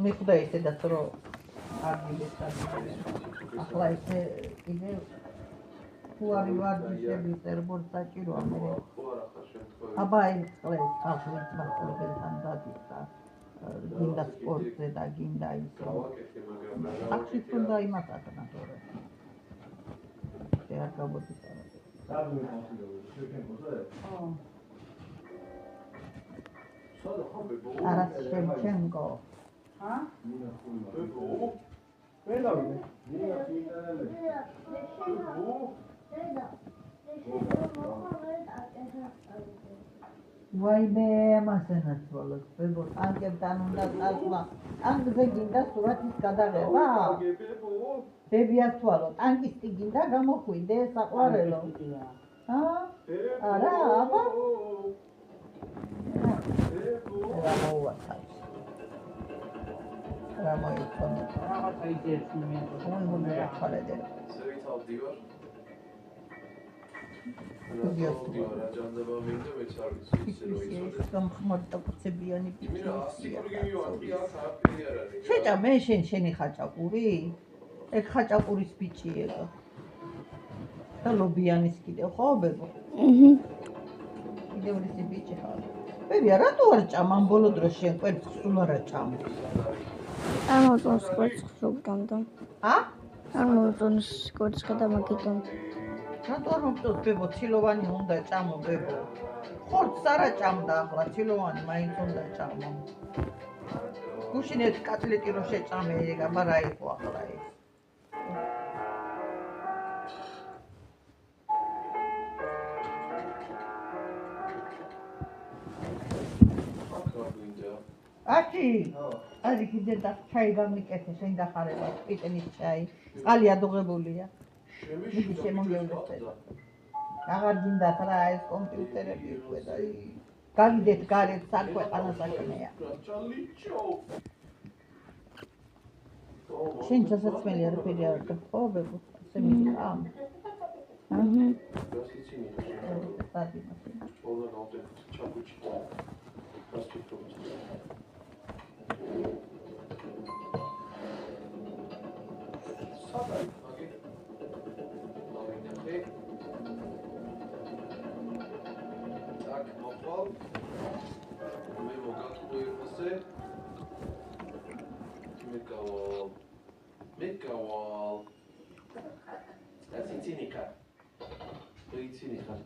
მიხდა ისედაც რომ აგილეს ახლა ესე კიდე თუ არის ვარჯიშები წერბორ საჭიროა მე აბა აი წყლეს ხალხი მასწავლებელთან დადის და გინდა სპორტზე და გინდა ისე სახში თუნდა იმას აკნატორე არ გამოდის Taras Shevchenko. Huh? Why be masenat bolos? Bebo, anke tanunda talma. Anke ginda suratis kadageba. Bebi atwalo. Anke ginda gamokhvide saqqvarelo. Ha? Ara, aba? შეჭა მე შენი ხაჭაპური? ეგ ხაჭაპურის ბიჭი ეგა. და ლობიანის კიდევ ხო ბებო? კიდევ ისე ბიჭი ხარ. ბებია, რატო არ ჭამ ამ ბოლო დროს შენ კვერცხს სულ არა ჭამ? ამოწონს კვერცხს უგდამდა. ა? ამოწონს კვერცხი და მაგიტომ. რატო არ მომწონს ბებო, ცილოვანი უნდა ჭამო ბებო. ხორცს არა ჭამდა ახლა, ცილოვანი მაინც უნდა ჭამო. გუშინ ერთ კატლეტი რო შეჭამე, ეგ აბა რა იყო ახლა ეს? Ati, ari კიდე და ჩაი გამიკეთე შენ დახარება პიტნის ჩაი. წყალი ადუღებულია. მიდი შემოგევლეთ. აღარ გინდათ რა ეს კომპიუტერები უკვე და გაგიდეთ გარეთ საქვეყანა საქმეა. შენ ჩასაცმელი არაფერი არ გქობებო, ესე მიყა. Mikawal. Das ist Zinika. Zinika.